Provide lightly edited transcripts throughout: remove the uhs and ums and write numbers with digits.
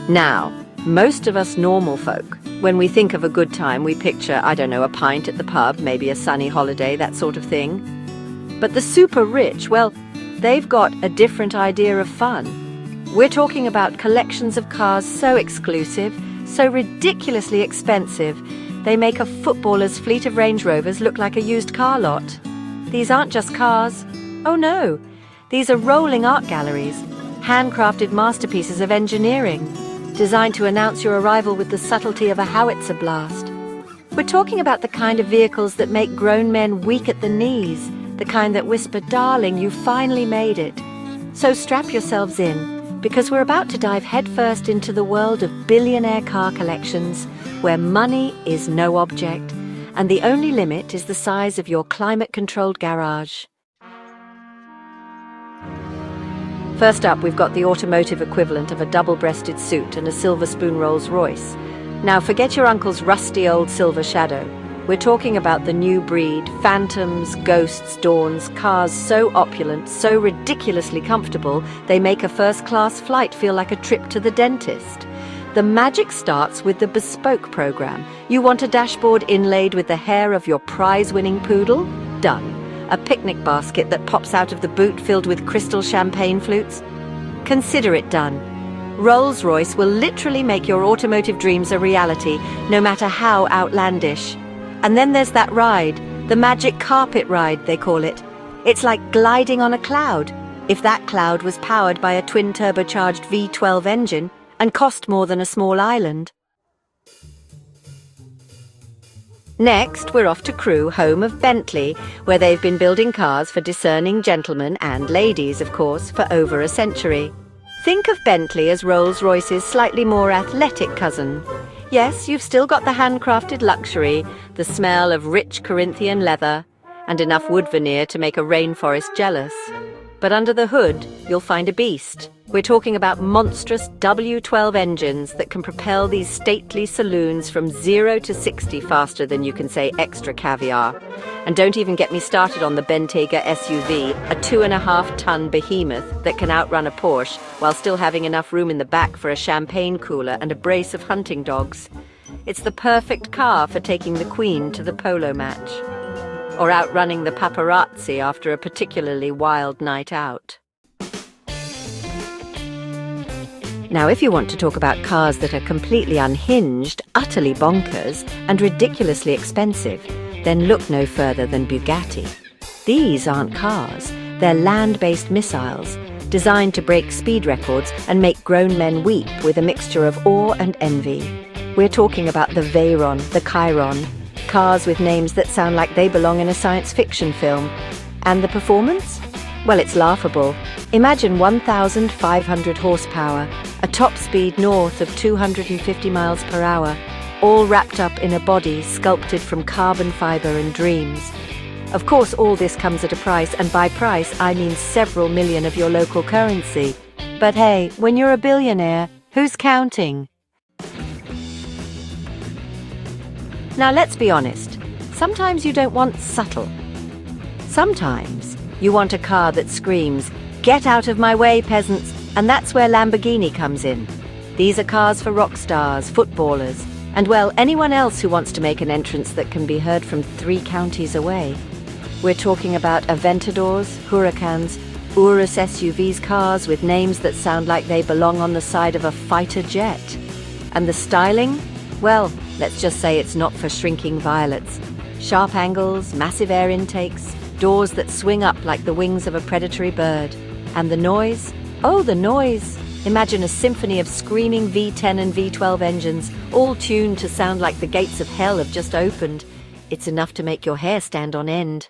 Now, most of us normal folk, when we think of a good time, we picture, I don't know, a pint at the pub, maybe a sunny holiday, that sort of thing. But the super rich, well, they've got a different idea of fun. We're talking about collections of cars so exclusive, so ridiculously expensive, they make a footballer's fleet of Range Rovers look like a used car lot. These aren't just cars. Oh no, these are rolling art galleries, handcrafted masterpieces of engineering, designed to announce your arrival with the subtlety of a howitzer blast. We're talking about the kind of vehicles that make grown men weak at the knees, the kind that whisper, "Darling, you finally made it." So strap yourselves in, because we're about to dive headfirst into the world of billionaire car collections, where money is no object, and the only limit is the size of your climate-controlled garage. First up, we've got the automotive equivalent of a double-breasted suit and a silver spoon Rolls-Royce. Now, forget your uncle's rusty old silver shadow. We're talking about the new breed, phantoms, ghosts, dawns, cars so opulent, so ridiculously comfortable, they make a first-class flight feel like a trip to the dentist. The magic starts with the bespoke program. You want a dashboard inlaid with the hair of your prize-winning poodle? Done. A picnic basket that pops out of the boot filled with crystal champagne flutes? Consider it done. Rolls-Royce will literally make your automotive dreams a reality, no matter how outlandish. And then there's that ride, the magic carpet ride, they call it. It's like gliding on a cloud, if that cloud was powered by a twin-turbocharged V12 engine and cost more than a small island. Next, we're off to Crewe, home of Bentley, where they've been building cars for discerning gentlemen and ladies, of course, for over a century. Think of Bentley as Rolls-Royce's slightly more athletic cousin. Yes, you've still got the handcrafted luxury, the smell of rich Corinthian leather, and enough wood veneer to make a rainforest jealous. But under the hood, you'll find a beast. We're talking about monstrous W12 engines that can propel these stately saloons from 0 to 60 faster than you can say extra caviar. And don't even get me started on the Bentayga SUV, a 2.5-ton behemoth that can outrun a Porsche while still having enough room in the back for a champagne cooler and a brace of hunting dogs. It's the perfect car for taking the Queen to the polo match, or outrunning the paparazzi after a particularly wild night out. Now, if you want to talk about cars that are completely unhinged, utterly bonkers, and ridiculously expensive, then look no further than Bugatti. These aren't cars, they're land-based missiles, designed to break speed records and make grown men weep with a mixture of awe and envy. We're talking about the Veyron, the Chiron, cars with names that sound like they belong in a science fiction film. And the performance? Well, it's laughable. Imagine 1,500 horsepower, a top speed north of 250 miles per hour, all wrapped up in a body sculpted from carbon fiber and dreams. Of course, all this comes at a price, and by price, I mean several million of your local currency. But hey, when you're a billionaire, who's counting? Now, let's be honest. Sometimes you don't want subtle. Sometimes you want a car that screams, "Get out of my way, peasants," and that's where Lamborghini comes in. These are cars for rock stars, footballers, and, well, anyone else who wants to make an entrance that can be heard from 3 counties away. We're talking about Aventadors, Huracans, Urus SUVs, cars with names that sound like they belong on the side of a fighter jet. And the styling? Well, let's just say it's not for shrinking violets. Sharp angles, massive air intakes, doors that swing up like the wings of a predatory bird. And the noise? Oh, the noise! Imagine a symphony of screaming V10 and V12 engines, all tuned to sound like the gates of hell have just opened. It's enough to make your hair stand on end.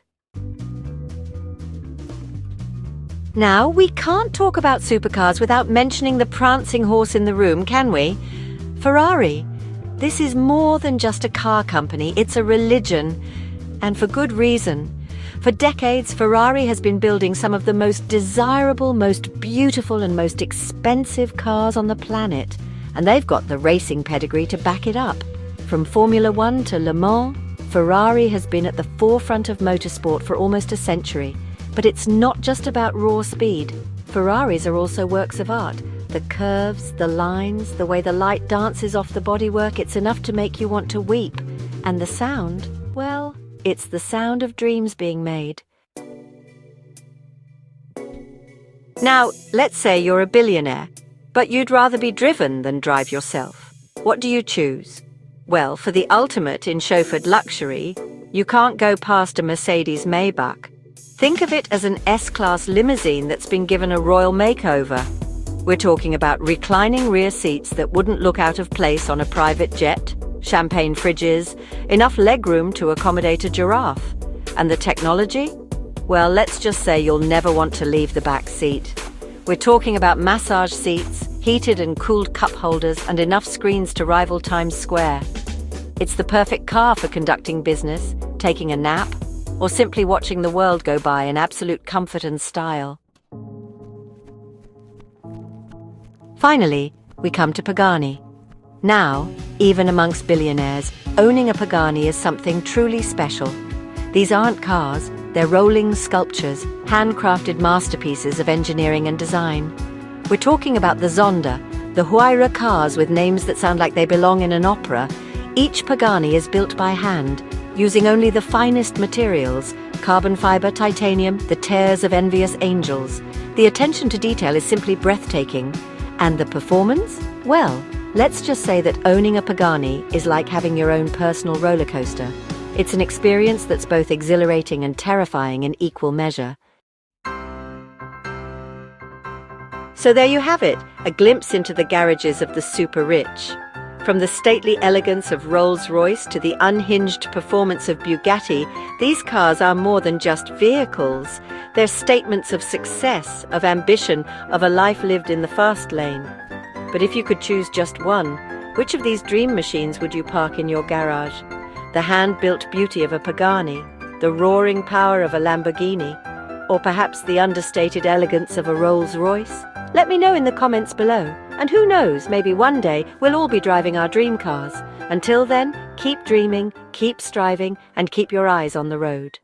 Now, we can't talk about supercars without mentioning the prancing horse in the room, can we? Ferrari. This is more than just a car company, it's a religion. And for good reason. For decades, Ferrari has been building some of the most desirable, most beautiful and most expensive cars on the planet. And they've got the racing pedigree to back it up. From Formula One to Le Mans, Ferrari has been at the forefront of motorsport for almost a century. But it's not just about raw speed. Ferraris are also works of art, The curves, the lines, the way the light dances off the bodywork, it's enough to make you want to weep. And the sound, well, it's the sound of dreams being made. Now, let's say you're a billionaire, but you'd rather be driven than drive yourself. What do you choose? Well, for the ultimate in chauffeured luxury, you can't go past a Mercedes-Maybach. Think of it as an S-Class limousine that's been given a royal makeover. We're talking about reclining rear seats that wouldn't look out of place on a private jet, champagne fridges, enough legroom to accommodate a giraffe. And the technology? Well, let's just say you'll never want to leave the back seat. We're talking about massage seats, heated and cooled cup holders, and enough screens to rival Times Square. It's the perfect car for conducting business, taking a nap, or simply watching the world go by in absolute comfort and style. Finally, we come to Pagani. Now, even amongst billionaires, owning a Pagani is something truly special. These aren't cars, they're rolling sculptures, handcrafted masterpieces of engineering and design. We're talking about the Zonda, the Huayra cars with names that sound like they belong in an opera. Each Pagani is built by hand, using only the finest materials, carbon fiber, titanium, the tears of envious angels. The attention to detail is simply breathtaking. And the performance? Well, let's just say that owning a Pagani is like having your own personal roller coaster. It's an experience that's both exhilarating and terrifying in equal measure. So there you have it, a glimpse into the garages of the super rich. From the stately elegance of Rolls-Royce to the unhinged performance of Bugatti, these cars are more than just vehicles. They're statements of success, of ambition, of a life lived in the fast lane. But if you could choose just one, which of these dream machines would you park in your garage? The hand-built beauty of a Pagani, the roaring power of a Lamborghini, or perhaps the understated elegance of a Rolls-Royce? Let me know in the comments below. And who knows, maybe one day we'll all be driving our dream cars. Until then, keep dreaming, keep striving, and keep your eyes on the road.